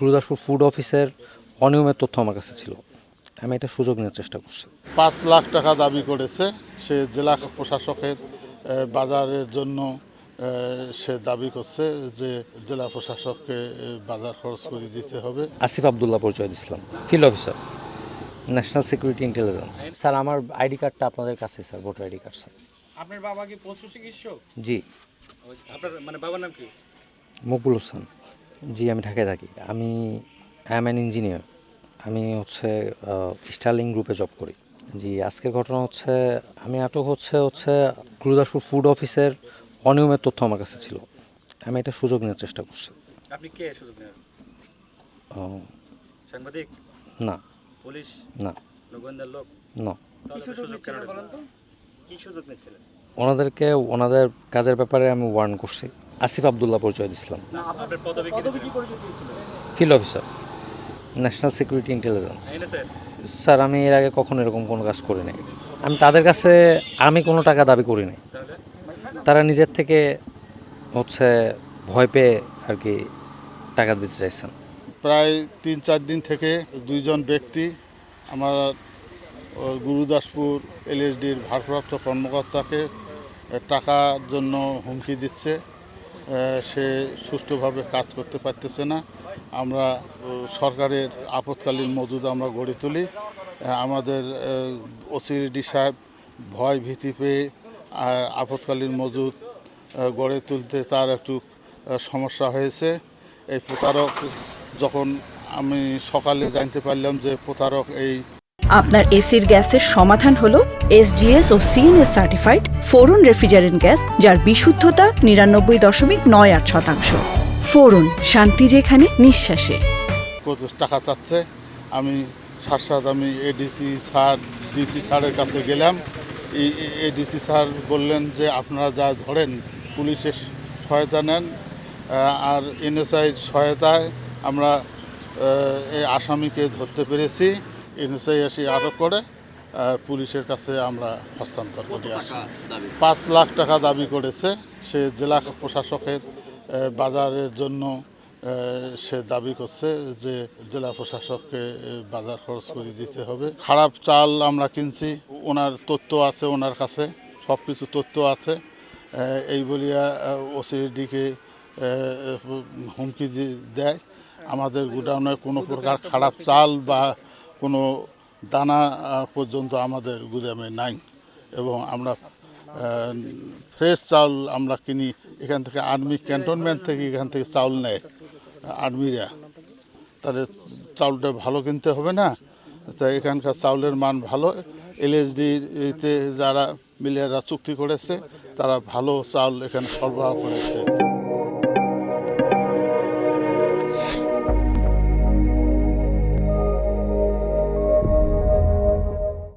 Gurudaspur food অফিসের অনিয়মের তথ্য আমার কাছে ছিল। আমি এটা সুযোগ নেওয়ার চেষ্টা করছি। 5 লাখ টাকা দাবি করেছে। সে জেলা প্রশাসকের বাজারের জন্য সে দাবি করছে যে জেলা প্রশাসককে বাজার খরচ করে দিতে হবে। আসিফ আবদুল্লাহ পরিচয় দিছিলাম, field officer, national security intelligence. Sir আমার আইডি কার্ডটা আপনাদের কাছে, sir voter ID card sir. আপনার বাবা কি পশু চিকিৎসক? জি। আপনার মানে বাবার নাম কি? মকবুল হোসেন। জি, আমি ঢাকায় থাকি। আমি অ্যান ইঞ্জিনিয়ার। আমি স্টার্লিং গ্রুপে জব করি। জি, আজকের ঘটনা হচ্ছে আমি আটক হচ্ছে গুরুদাসপুর ফুড অফিসের অনিয়মের তথ্য আমার কাছে ছিল। আমি এটা সুযোগ নেওয়ার চেষ্টা করছি। আপনি কে সুযোগ নেন? সাংবাদিক? না। পুলিশ? না। লোকবন্ধার লোক? না। তাহলে সুযোগ কেন বলেন তো? কি সুযোগ নিচ্ছিলেন? ওনাদেরকে ওনাদের কাজের ব্যাপারে আমি ওয়ার্ন করছি। আসিফ আবদুল্লাহ পরিচয় দিছিলাম, না, আপনার পদবি কি পরিচয় দিয়েছিলেন? Field officer, national security intelligence. Sir, sir আমি এর আগে কখনো এরকম কোনো কাজ করি নাই। আমি তাদের কাছে কোনো টাকা দাবি করি নাই। তারা নিজের থেকে ভয় পেয়ে আর কি টাকা দিতে চাইছেন। প্রায় 3-4 দিন থেকে 2জন ব্যক্তি আমার গুরুদাসপুর এলএসডির ভারপ্রাপ্ত কর্মকর্তাকে টাকার জন্য হুমকি দিচ্ছে। সে সুষ্ঠুভাবে কাজ করতে পারতেছে না। আমরা সরকারের আপৎকালীন মজুদ আমরা গড়ে তুলি। আমাদের ওসিডি সাহেব ভয় ভীতি পেয়ে আপৎকালীন মজুদ গড়ে তুলতে তার একটু সমস্যা হয়েছে। এই প্রতারক যখন আমি সকালে জানতে পারলাম যে প্রতারক এই আপনার এসির গ্যাসের সমাধান হলো এসজিএস ও সিএনএস সার্টিফাইড ফোরন রেফ্রিজারেন্ট গ্যাস, যার বিশুদ্ধতা 99.98%। ফোরন, শান্তি যেখানে নিঃশ্বাসে। টাকা চাচ্ছে। আমি সাথে আমি ডিসি স্যারের কাছে গেলাম। ডিসি স্যার বললেন যে আপনারা যা ধরেন পুলিশের সহায়তা নেন, আর এনএসআইয়ের সহায়তায় আমরা এই আসামিকে ধরতে পেরেছি। এনএসআই এসে আটক করে পুলিশের কাছে আমরা হস্তান্তর করে আসি। 5 লাখ টাকা দাবি করেছে। সে জেলা প্রশাসকের বাজারের জন্য সে দাবি করছে যে জেলা প্রশাসককে বাজার খরচ করে দিতে হবে। খারাপ চাল আমরা কিনছি, ওনার তথ্য আছে, ওনার কাছে সব কিছু তথ্য আছে। এই বলিয়া ওসিডিকে হুমকি দেয়। আমাদের গুডাউনে কোনো প্রকার খারাপ চাল বা কোনো দানা পর্যন্ত আমাদের গুদামে নাই, এবং আমরা ফ্রেশ চাউল আমরা কিনি এখান থেকে। আর্মি ক্যান্টনমেন্ট থেকে এখান থেকে চাউল নেয় আর্মিরা, তাহলে চাউলটা ভালো কিনতে হবে না? তাই এখানকার চাউলের মান ভালো। এলএসডিতে যারা মিলিয়াররা চুক্তি করেছে তারা ভালো চাউল এখানে সরবরাহ করেছে।